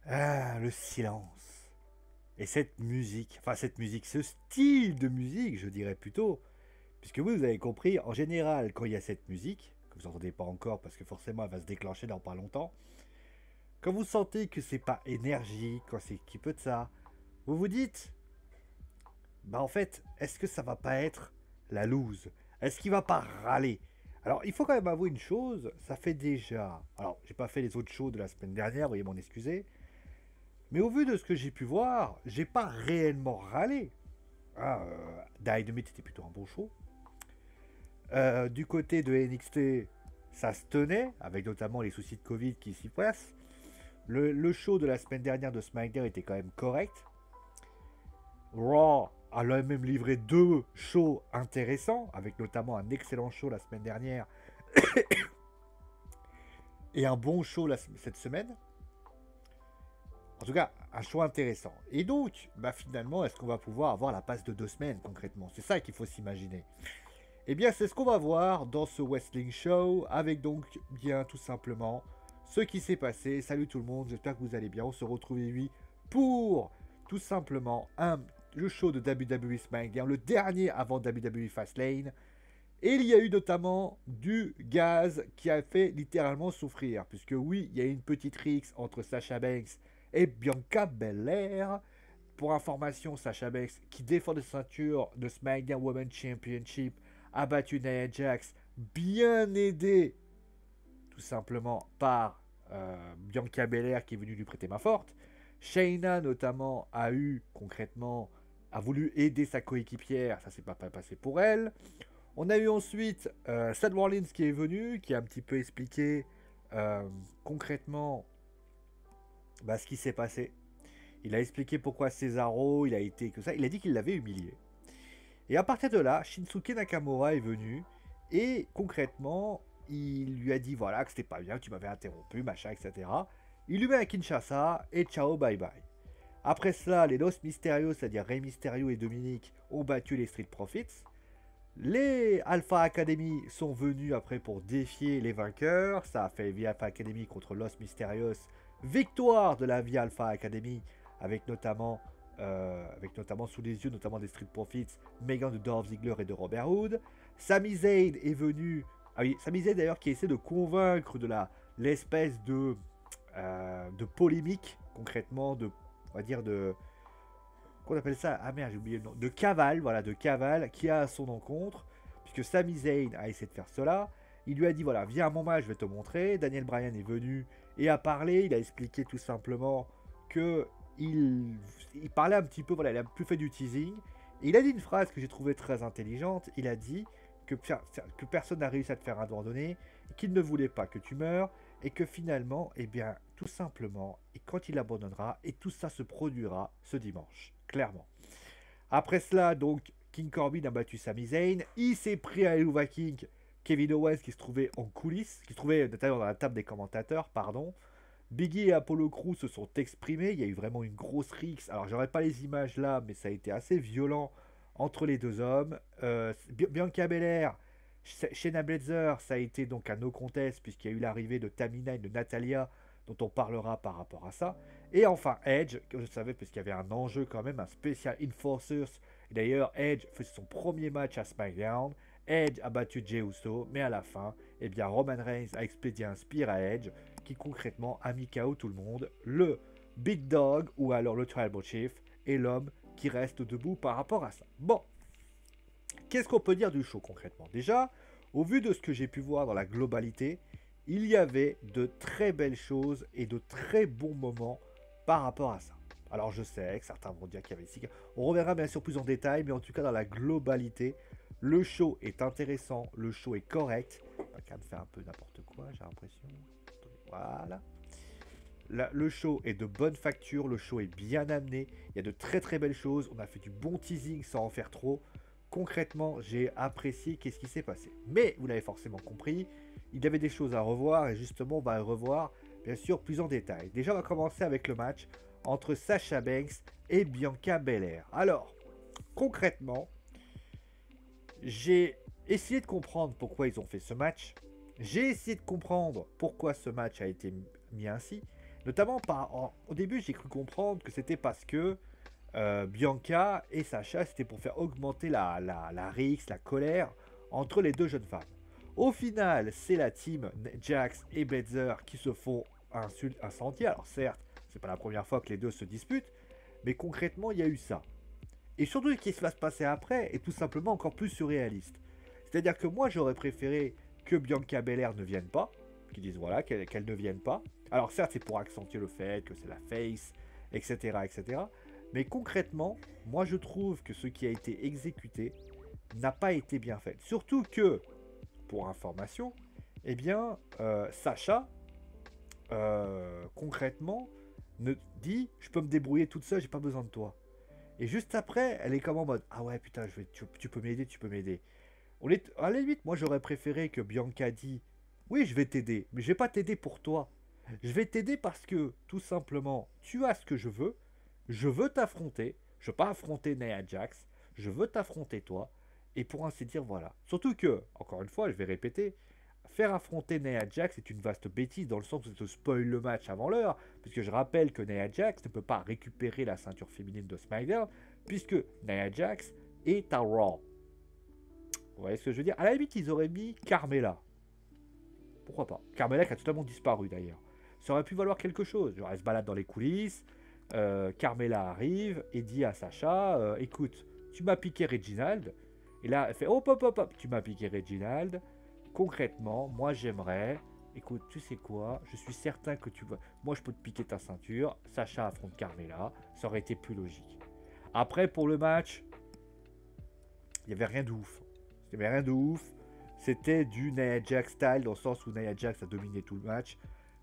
Ah, le silence. Et cette musique, enfin cette musique, ce style de musique, je dirais plutôt, puisque vous avez compris, en général, quand il y a cette musique, que vous n'entendez pas encore parce que forcément elle va se déclencher dans pas longtemps, quand vous sentez que c'est pas énergique, quand c'est un petit peu de ça, vous vous dites, bah en fait, est-ce que ça va pas être la loose? Est-ce qu'il va pas râler? Alors, il faut quand même avouer une chose, ça fait déjà. Alors, j'ai pas fait les autres shows de la semaine dernière, veuillez m'en excuser. Mais au vu de ce que j'ai pu voir, j'ai pas réellement râlé. Ah, Dynamite était plutôt un bon show. Du côté de NXT, ça se tenait, avec notamment les soucis de Covid qui s'y passent. Le show de la semaine dernière de SmackDown était quand même correct. Raw a même livré deux shows intéressants, avec notamment un excellent show la semaine dernière et un bon show cette semaine. En tout cas, un show intéressant. Et donc, bah finalement, est-ce qu'on va pouvoir avoir la passe de 2 semaines concrètement? C'est ça qu'il faut s'imaginer. Eh bien, c'est ce qu'on va voir dans ce Wrestling Show, avec donc bien tout simplement ce qui s'est passé. Salut tout le monde, j'espère que vous allez bien. On se retrouve aujourd'hui pour tout simplement le show de WWE SmackDown, le dernier avant WWE Fastlane. Et il y a eu notamment du gaz qui a fait littéralement souffrir, puisque oui, il y a eu une petite rixe entre Sasha Banks et Bianca Belair. Pour information, Sasha Banks, qui défend la ceinture de SmackDown Women's Championship, a battu Nia Jax, bien aidé tout simplement par Bianca Belair qui est venue lui prêter main forte. Shayna notamment a voulu aider sa coéquipière, ça s'est pas passé pour elle. On a eu ensuite Seth Rollins qui est venu, qui a un petit peu expliqué concrètement ce qui s'est passé. Il a expliqué pourquoi Cesaro, il a été que ça. Il a dit qu'il l'avait humilié. Et à partir de là, Shinsuke Nakamura est venu et concrètement, il lui a dit voilà que c'était pas bien, que tu m'avais interrompu, machin, etc. Il lui met un Kinshasa et ciao, bye bye. Après cela, les Los Mysterios, c'est-à-dire Rey Mysterio et Dominique, ont battu les Street Profits. Les Alpha Academy sont venus après pour défier les vainqueurs. Ça a fait Via Alpha Academy contre Los Mysterios. Victoire de la Via Alpha Academy avec notamment sous les yeux notamment des Street Profits, Megan de Dolph Ziggler et de Robert Hood. Sami Zayn est venu. Ah oui, Sami Zayn d'ailleurs qui essaie de convaincre de l'espèce de polémique concrètement on va dire qu'on appelle ça, ah merde j'ai oublié le nom, de cavale, voilà, de cavale qui a à son encontre, puisque Sami Zayn a essayé de faire cela. Il lui a dit voilà, viens à mon match, je vais te montrer. Daniel Bryan est venu et a parlé, il a expliqué tout simplement que il parlait un petit peu, voilà, il a plus fait du teasing. Et il a dit une phrase que j'ai trouvée très intelligente. Il a dit que personne n'a réussi à te faire abandonner, qu'il ne voulait pas que tu meurs, et que finalement, eh bien, tout simplement, et quand il abandonnera, et tout ça se produira ce dimanche, clairement. Après cela, donc, King Corbin a battu Sami Zayn, il s'est pris à Eluva King, Kevin Owens qui se trouvait en coulisses, qui se trouvait d'ailleurs dans la table des commentateurs, pardon. Biggie et Apollo Crews se sont exprimés, il y a eu vraiment une grosse rixe. Alors j'aurais pas les images là, mais ça a été assez violent entre les deux hommes. Bianca Belair, Shayna Baszler, ça a été donc un no contest puisqu'il y a eu l'arrivée de Tamina et de Natalia, dont on parlera par rapport à ça. Et enfin Edge, que je savais puisqu'il y avait un enjeu quand même, un spécial Enforcers. Et d'ailleurs Edge faisait son premier match à SmackDown. Edge a battu Jey Uso, mais à la fin, eh bien Roman Reigns a expédié un spear à Edge qui concrètement a mis KO tout le monde, le Big Dog ou alors le Tribal Chief et l'homme qui reste debout par rapport à ça. Bon, qu'est-ce qu'on peut dire du show concrètement? Déjà, au vu de ce que j'ai pu voir dans la globalité, il y avait de très belles choses et de très bons moments par rapport à ça. Alors je sais que certains vont dire qu'il y avait ici. On reverra bien sûr plus en détail, mais en tout cas dans la globalité, le show est intéressant, le show est correct. Pas qu'à me faire un peu n'importe quoi, j'ai l'impression. Voilà. Le show est de bonne facture, le show est bien amené, il y a de très très belles choses, on a fait du bon teasing sans en faire trop. Concrètement, j'ai apprécié qu'est-ce qui s'est passé. Mais, vous l'avez forcément compris, il y avait des choses à revoir et justement on va revoir bien sûr plus en détail. Déjà on va commencer avec le match entre Sasha Banks et Bianca Belair. Alors, concrètement, j'ai essayé de comprendre pourquoi ils ont fait ce match. J'ai essayé de comprendre pourquoi ce match a été mis ainsi. Notamment au début, j'ai cru comprendre que c'était parce que Bianca et Sacha, c'était pour faire augmenter la rixe, la colère entre les deux jeunes femmes. Au final, c'est la team Jax et Baszler qui se font incendier. Alors certes, c'est pas la première fois que les deux se disputent, mais concrètement, il y a eu ça. Et surtout, ce qui va se passer après est tout simplement encore plus surréaliste. C'est-à-dire que moi, j'aurais préféré que Bianca Belair ne vienne pas, qu'ils disent voilà, qu'elle ne vienne pas. Alors certes, c'est pour accentuer le fait que c'est la face, etc., etc. Mais concrètement, moi je trouve que ce qui a été exécuté n'a pas été bien fait. Surtout que, pour information, eh bien, Sacha, concrètement, dit je peux me débrouiller toute seule, j'ai pas besoin de toi. Et juste après, elle est comme en mode ah ouais putain, tu peux m'aider, tu peux m'aider. À la limite, moi j'aurais préféré que Bianca dise oui, je vais t'aider, mais je vais pas t'aider pour toi. Je vais t'aider parce que tout simplement, tu as ce que je veux t'affronter, je veux pas affronter Nia Jax, je veux t'affronter toi, et pour ainsi dire, voilà. Surtout que, encore une fois, je vais répéter, faire affronter Nia Jax est une vaste bêtise dans le sens où ça te spoil le match avant l'heure, puisque je rappelle que Nia Jax ne peut pas récupérer la ceinture féminine de SmackDown, puisque Nia Jax est à Raw. Vous voyez ce que je veux dire? À la limite, ils auraient mis Carmella. Pourquoi pas? Carmella qui a totalement disparu d'ailleurs. Ça aurait pu valoir quelque chose. Genre, elle se balade dans les coulisses, Carmella arrive et dit à Sacha écoute, tu m'as piqué Reginald. Et là, elle fait hop, hop, hop, hop, tu m'as piqué Reginald. Concrètement, moi j'aimerais, écoute, tu sais quoi, je suis certain que tu vas. Moi je peux te piquer ta ceinture. Sacha affronte Carmella. Ça aurait été plus logique. Après, pour le match, il n'y avait rien de ouf. Il n'y avait rien de ouf. C'était du Nia Jax style, dans le sens où Nia Jax a dominé tout le match.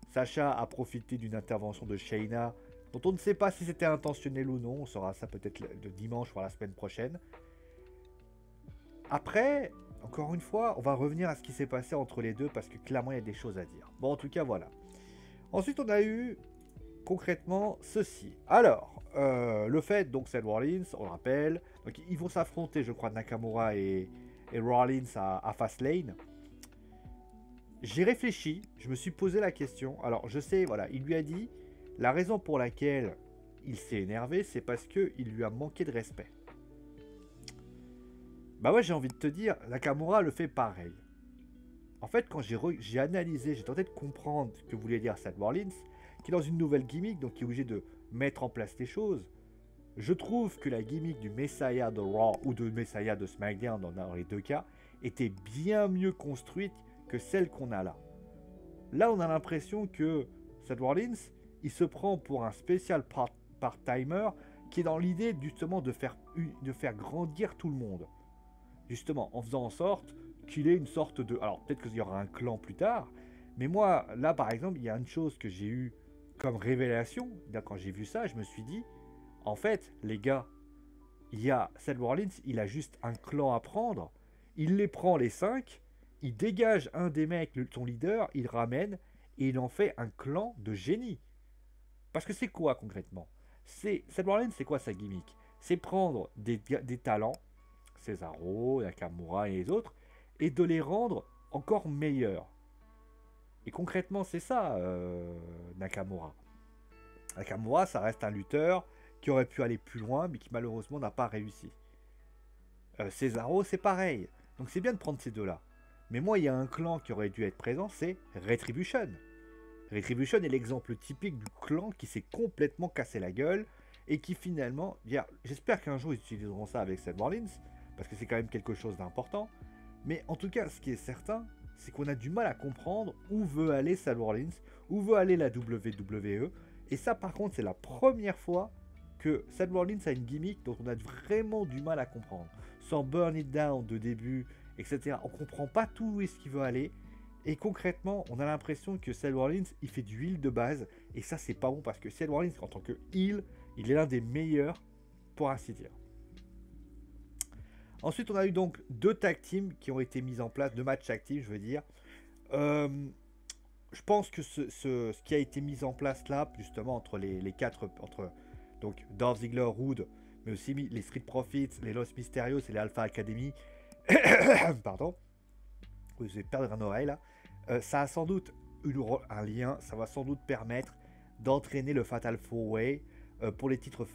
Sacha a profité d'une intervention de Shayna, dont on ne sait pas si c'était intentionnel ou non. On saura ça peut-être le dimanche, voire la semaine prochaine. Après, encore une fois, on va revenir à ce qui s'est passé entre les deux, parce que clairement, il y a des choses à dire. Bon, en tout cas, voilà. Ensuite, on a eu, concrètement, ceci. Alors, le fait, donc, Seth Rollins, on le rappelle. Donc, ils vont s'affronter, je crois, Nakamura et Rollins à Fastlane. J'ai réfléchi, je me suis posé la question. Alors, je sais, voilà, il lui a dit la raison pour laquelle il s'est énervé, c'est parce qu'il lui a manqué de respect. Bah ouais, j'ai envie de te dire, Nakamura le fait pareil. En fait, quand j'ai analysé, j'ai tenté de comprendre ce que voulait dire Seth Rollins, qui est dans une nouvelle gimmick, donc qui est obligé de mettre en place les choses. Je trouve que la gimmick du Messiah de Raw ou de Messiah de SmackDown, dans les deux cas, était bien mieux construite que celle qu'on a là. Là, on a l'impression que Seth Rollins, il se prend pour un spécial part-timer qui est dans l'idée justement de faire grandir tout le monde. Justement, en faisant en sorte qu'il ait une sorte de... Alors, peut-être qu'il y aura un clan plus tard, mais moi, là, par exemple, il y a une chose que j'ai eue comme révélation. Là, quand j'ai vu ça, je me suis dit, en fait, les gars, il y a Seth Rollins, il a juste un clan à prendre, il les prend les 5, il dégage un des mecs, son leader, il ramène, et il en fait un clan de génie. Parce que c'est quoi concrètement? Seth Rollins, c'est quoi sa gimmick? C'est prendre des talents, Cesaro, Nakamura et les autres, et de les rendre encore meilleurs. Et concrètement, c'est ça, Nakamura. Nakamura, ça reste un lutteur qui aurait pu aller plus loin, mais qui malheureusement n'a pas réussi. Cesaro, c'est pareil. Donc c'est bien de prendre ces deux-là. Mais moi, il y a un clan qui aurait dû être présent, c'est Retribution. Retribution est l'exemple typique du clan qui s'est complètement cassé la gueule et qui finalement... J'espère qu'un jour ils utiliseront ça avec Seth Rollins, parce que c'est quand même quelque chose d'important. Mais en tout cas, ce qui est certain, c'est qu'on a du mal à comprendre où veut aller Seth Rollins, où veut aller la WWE. Et ça, par contre, c'est la première fois que Seth Rollins a une gimmick dont on a vraiment du mal à comprendre. Sans Burn It Down de début, etc. On comprend pas tout où est-ce qu'il veut aller. Et concrètement, on a l'impression que Seth Rollins, il fait du heel de base. Et ça, c'est pas bon parce que Seth Rollins, en tant que heel, il est l'un des meilleurs, pour ainsi dire. Ensuite, on a eu donc 2 tag teams qui ont été mis en place, 2 matchs tag team, je veux dire. Je pense que ce qui a été mis en place là, justement, entre les 4, entre donc Dolph Ziggler, Roode, mais aussi les Street Profits, les Los Mysterios et les Alpha Academy, pardon, je vais perdre un oreille là, ça a sans doute un lien, ça va sans doute permettre d'entraîner le Fatal 4-Way pour les titres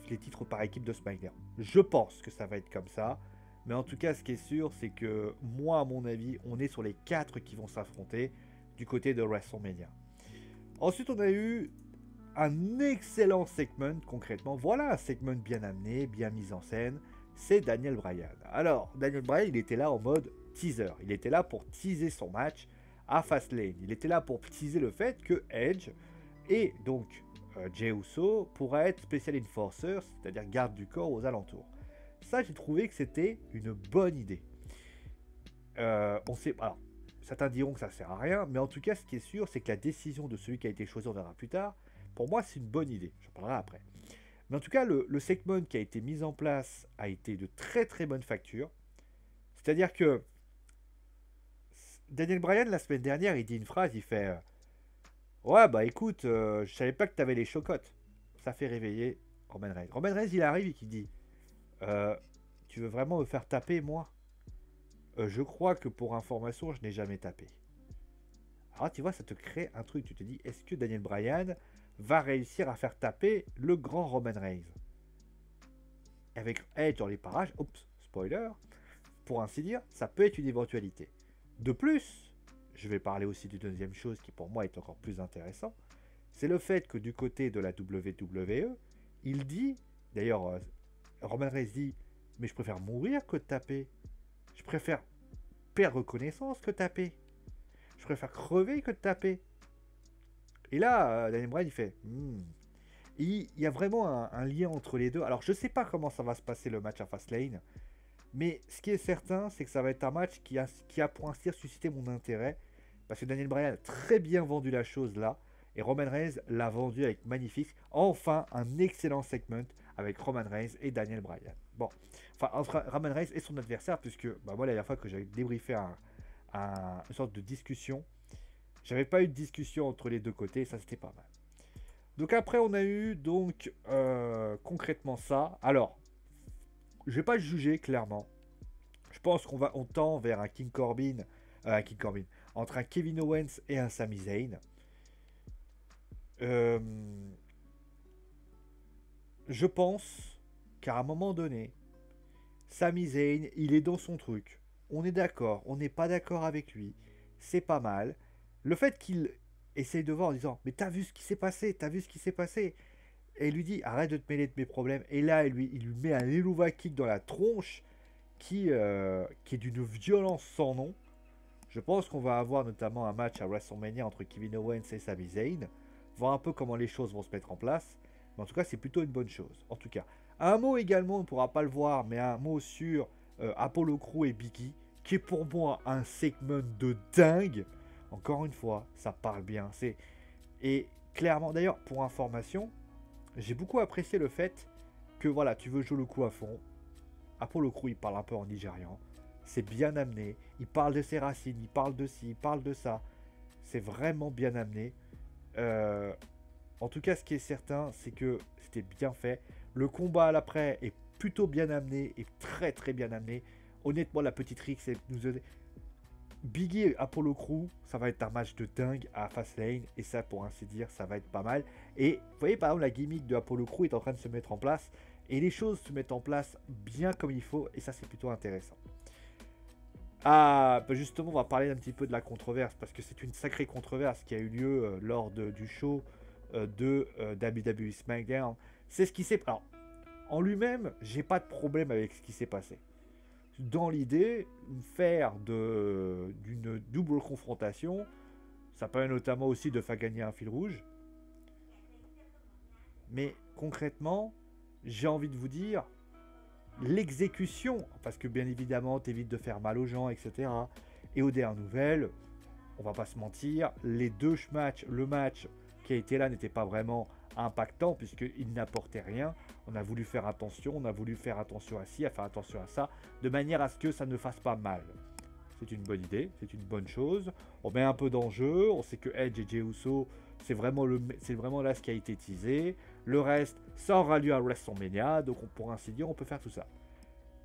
par équipe de SmackDown. Je pense que ça va être comme ça. Mais en tout cas, ce qui est sûr, c'est que moi, à mon avis, on est sur les 4 qui vont s'affronter du côté de WrestleMania. Ensuite, on a eu un excellent segment, concrètement. Voilà un segment bien amené, bien mis en scène. C'est Daniel Bryan. Alors, Daniel Bryan, il était là en mode teaser. Il était là pour teaser son match à Fastlane. Il était là pour teaser le fait que Edge et donc Jey Uso pourraient être Special Enforcers, c'est-à-dire garde du corps aux alentours. Ça, j'ai trouvé que c'était une bonne idée. Alors, certains diront que ça sert à rien, mais en tout cas, ce qui est sûr, c'est que la décision de celui qui a été choisi, on verra plus tard, pour moi, c'est une bonne idée. J'en parlerai après. Mais en tout cas, le segment qui a été mis en place a été de très très bonne facture. C'est-à-dire que Daniel Bryan, la semaine dernière, il dit une phrase, il fait ouais, bah écoute, je savais pas que t'avais les chocottes. Ça fait réveiller Roman Reigns. Roman Reigns, il arrive et qui dit tu veux vraiment me faire taper, moi je crois que pour information, je n'ai jamais tapé. Alors tu vois, ça te crée un truc. Tu te dis, est-ce que Daniel Bryan va réussir à faire taper le grand Roman Reigns? Avec Edge dans les parages, oups, spoiler, pour ainsi dire, ça peut être une éventualité. De plus, je vais parler aussi d'une deuxième chose qui pour moi est encore plus intéressant, c'est le fait que du côté de la WWE, il dit, d'ailleurs, Roman Reigns dit, mais je préfère mourir que de taper. Je préfère perdre connaissance que taper. Je préfère crever que de taper. Et là, Daniel Bryan, il fait il y a vraiment un lien entre les deux. Alors, je sais pas comment ça va se passer le match à Fastlane. Mais ce qui est certain, c'est que ça va être un match qui a pour ainsi dire suscité mon intérêt. Parce que Daniel Bryan a très bien vendu la chose là. Et Roman Reigns l'a vendu avec magnifique. Enfin, un excellent segment avec Roman Reigns et Daniel Bryan. Bon, enfin, entre Roman Reigns et son adversaire, puisque bah, moi, la dernière fois que j'avais débriefé une sorte de discussion, j'avais pas eu de discussion entre les deux côtés, et ça c'était pas mal. Donc après, on a eu donc concrètement ça. Alors, je vais pas le juger clairement. Je pense on tend vers un King Corbin, entre un Kevin Owens et un Sami Zayn. Je pense qu'à un moment donné, Sami Zayn, il est dans son truc. On est d'accord, on n'est pas d'accord avec lui. C'est pas mal. Le fait qu'il essaye de voir en disant mais t'as vu ce qui s'est passé, t'as vu ce qui s'est passé. Et il lui dit arrête de te mêler de mes problèmes. Et là, il lui met un Helluva Kick dans la tronche qui est d'une violence sans nom. Je pense qu'on va avoir notamment un match à WrestleMania entre Kevin Owens et Sami Zayn. Voir un peu comment les choses vont se mettre en place. Mais en tout cas, c'est plutôt une bonne chose. En tout cas, un mot également, on ne pourra pas le voir, mais un mot sur Apollo Crew et Biggie, qui est pour moi un segment de dingue. Encore une fois, ça parle bien. Et clairement, d'ailleurs, pour information, j'ai beaucoup apprécié le fait que voilà, tu veux jouer le coup à fond. Apollo Crew, il parle un peu en nigérian. C'est bien amené. Il parle de ses racines, il parle de ci, il parle de ça. C'est vraiment bien amené. En tout cas, ce qui est certain, c'est que c'était bien fait. Le combat à l'après est plutôt bien amené et très très bien amené. Honnêtement, la petite Rick, c'est Biggie et Apollo Crew, ça va être un match de dingue à Fastlane. Et ça, pour ainsi dire, ça va être pas mal. Et vous voyez, par exemple, la gimmick de Apollo Crew est en train de se mettre en place. Et les choses se mettent en place bien comme il faut. Et ça, c'est plutôt intéressant. Ah, bah justement, on va parler un petit peu de la controverse. Parce que c'est une sacrée controverse qui a eu lieu lors du show de WWE SmackDown. C'est ce qui s'est... Alors, en lui-même, j'ai pas de problème avec ce qui s'est passé. Dans l'idée, faire d'une double confrontation, ça permet notamment aussi de faire gagner un fil rouge. Mais concrètement, j'ai envie de vous dire, l'exécution, parce que bien évidemment, t'évites de faire mal aux gens, etc. Et aux dernières nouvelles, on va pas se mentir, les deux matchs, le match qui a été là n'était pas vraiment impactant puisqu'il n'apportait rien. On a voulu faire attention, on a voulu faire attention à ci, à faire attention à ça, de manière à ce que ça ne fasse pas mal. C'est une bonne idée, c'est une bonne chose. On met un peu d'enjeu, on sait que Edge et Jey Uso, c'est vraiment là ce qui a été teasé. Le reste, ça aura lieu à WrestleMania, donc pour ainsi dire, on peut faire tout ça.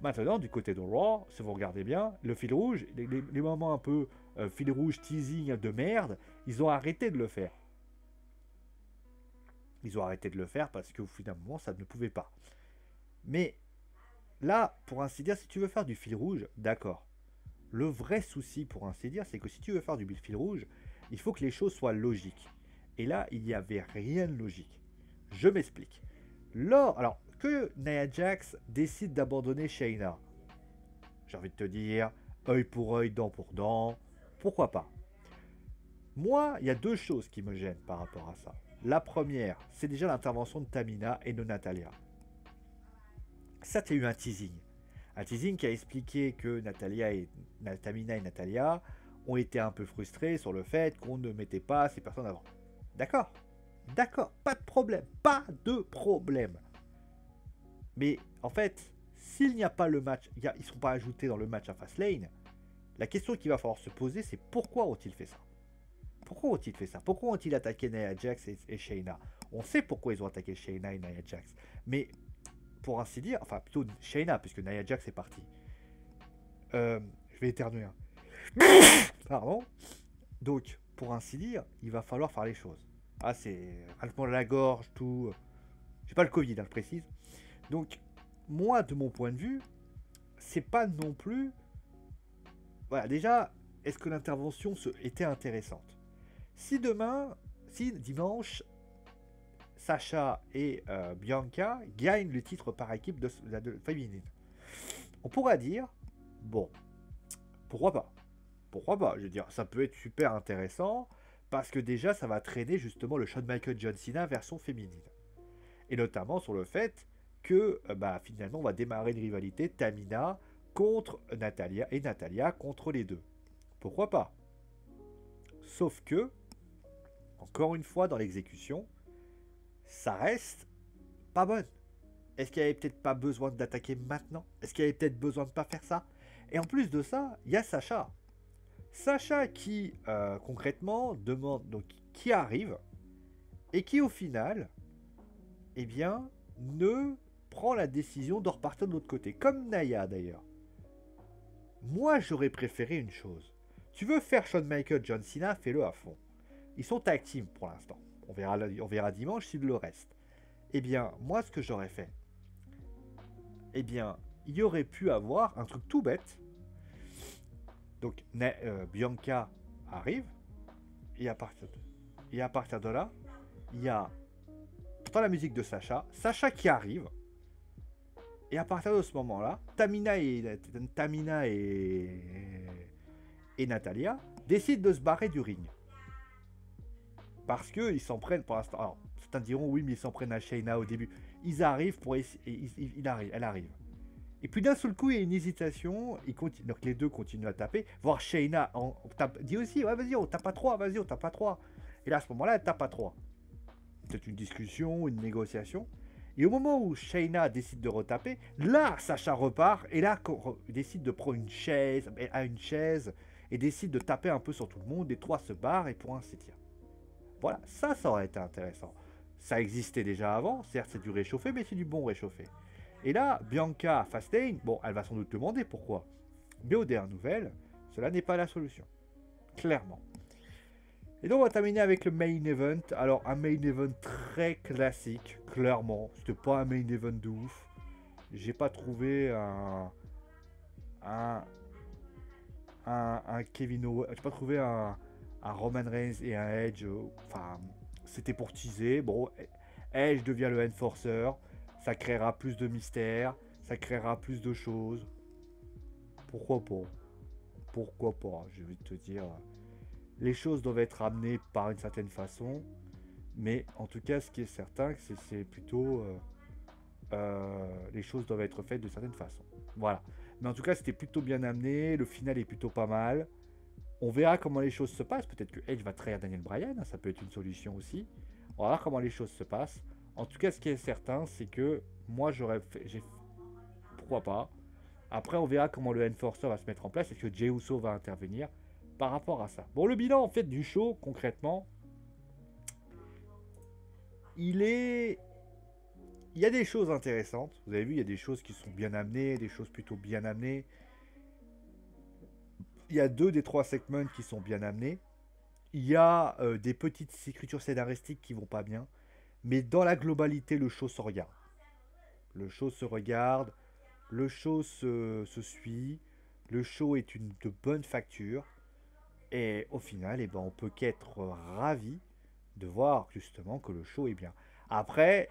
Maintenant, du côté de Raw, si vous regardez bien, le fil rouge, les moments un peu fil rouge teasing de merde, ils ont arrêté de le faire. Ils ont arrêté de le faire parce qu'au finalement, ça ne pouvait pas. Mais là, pour ainsi dire, si tu veux faire du fil rouge, d'accord. Le vrai souci, pour ainsi dire, c'est que si tu veux faire du fil rouge, il faut que les choses soient logiques. Et là, il n'y avait rien de logique. Je m'explique. Alors, que Nia Jax décide d'abandonner Shayna, j'ai envie de te dire, œil pour œil, dent pour dent, pourquoi pas. Moi, il y a deux choses qui me gênent par rapport à ça. La première, c'est déjà l'intervention de Tamina et de Natalya. Ça, tu as eu un teasing. Un teasing qui a expliqué que Tamina et Natalya ont été un peu frustrés sur le fait qu'on ne mettait pas ces personnes avant. D'accord. D'accord, pas de problème. Pas de problème. Mais en fait, s'il n'y a pas le match, ils ne sont pas ajoutés dans le match à Fastlane, la question qu'il va falloir se poser, c'est pourquoi ont-ils fait ça? Pourquoi ont-ils fait ça? Pourquoi ont-ils attaqué Nia Jax et Shayna? On sait pourquoi ils ont attaqué Shayna et Nia Jax. Mais, pour ainsi dire, enfin plutôt Shayna, puisque Nia Jax est partie. Je vais éternuer. Pardon. Donc, pour ainsi dire, il va falloir faire les choses. Ah, c'est rallement la gorge, tout. J'ai pas le Covid, hein, je précise. Donc, moi, de mon point de vue, c'est pas non plus... Voilà, déjà, est-ce que l'intervention était intéressante? Si dimanche, Sacha et Bianca gagnent le titre par équipe de féminine, on pourra dire, bon, pourquoi pas? Pourquoi pas? Je veux dire, ça peut être super intéressant, parce que déjà, ça va traîner justement le Shawn Michaels John Cena version féminine. Et notamment sur le fait que finalement on va démarrer une rivalité Tamina contre Natalya et Natalya contre les deux. Pourquoi pas? Sauf que, encore une fois dans l'exécution, ça reste pas bonne. Est-ce qu'il n'y avait peut-être pas besoin d'attaquer maintenant? Est-ce qu'il y avait peut-être besoin de pas faire ça? Et en plus de ça, il y a Sacha. Sacha qui concrètement demande, donc qui arrive et qui au final, eh bien, ne prend la décision de repartir de l'autre côté, comme Naya d'ailleurs. Moi, j'aurais préféré une chose. Tu veux faire Shawn Michaels, John Cena, fais-le à fond. Ils sont tag team pour l'instant. On verra dimanche s'il le reste. Eh bien, moi, ce que j'aurais fait, eh bien, il y aurait pu avoir un truc tout bête. Donc, Bianca arrive, et à partir de là, il y a pourtant la musique de Sacha qui arrive. Et à partir de ce moment-là, Tamina et Natalya décident de se barrer du ring. Parce qu'ils s'en prennent pour l'instant. Alors, certains diront oui, mais ils s'en prennent à Shayna au début. Ils arrivent pour elle arrive. Et puis d'un seul coup, il y a une hésitation. Donc les deux continuent à taper. Voir Shayna dit aussi, ouais, vas-y, on tape à 3, vas-y, on tape à 3. Et là, à ce moment-là, elle tape à 3. C'est une discussion, une négociation. Et au moment où Shayna décide de retaper, là, Sacha repart et là, décide de prendre une chaise, et décide de taper un peu sur tout le monde. Les trois se barrent et pour ainsi dire. Voilà, ça aurait été intéressant. Ça existait déjà avant, certes c'est du réchauffé, mais c'est du bon réchauffé. Et là, Bianca Fastlane, bon, elle va sans doute demander pourquoi. Mais aux dernières nouvelles, cela n'est pas la solution. Clairement. Et donc on va terminer avec le main event. Alors un main event très classique, clairement. C'était pas un main event de ouf. J'ai pas trouvé un Kevin Owens. J'ai pas trouvé un Roman Reigns et un Edge. Enfin, c'était pour teaser. Bon, Edge devient le Enforcer. Ça créera plus de mystère. Ça créera plus de choses. Pourquoi pas? Pourquoi pas? Je vais te dire. Les choses doivent être amenées par une certaine façon, mais en tout cas, ce qui est certain, c'est plutôt les choses doivent être faites de certaines façons. Voilà. Mais en tout cas, c'était plutôt bien amené. Le final est plutôt pas mal. On verra comment les choses se passent. Peut-être que Edge va trahir Daniel Bryan. Ça peut être une solution aussi. On va voir comment les choses se passent. En tout cas, ce qui est certain, c'est que moi, pourquoi pas. Après, on verra comment le Enforcer va se mettre en place. Est-ce que Jey Uso va intervenir par rapport à ça? Bon, le bilan en fait du show, concrètement, il y a des choses intéressantes. Vous avez vu, il y a des choses qui sont bien amenées, des choses plutôt bien amenées. Il y a 2 des 3 segments qui sont bien amenés. Il y a des petites écritures scénaristiques qui vont pas bien. Mais dans la globalité, le show se regarde. Le show se regarde, le show se suit, le show est de bonne facture. Et au final, eh ben, on peut qu'être ravi de voir justement que le show est bien. Après,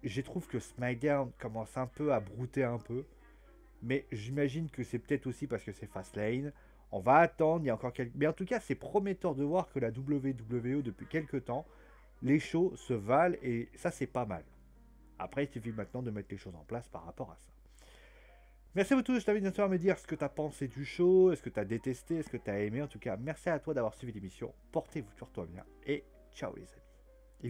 je trouve que SmackDown commence un peu à brouter un peu. Mais j'imagine que c'est peut-être aussi parce que c'est Fastlane. On va attendre, il y a encore quelques... Mais en tout cas, c'est prometteur de voir que la WWE, depuis quelques temps, les shows se valent et ça, c'est pas mal. Après, il suffit maintenant de mettre les choses en place par rapport à ça. Merci à vous tous, je t'invite bien sûr à me dire ce que tu as pensé du show, est-ce que tu as détesté, est-ce que tu as aimé. En tout cas, merci à toi d'avoir suivi l'émission. Portez-vous sur toi bien et ciao les amis.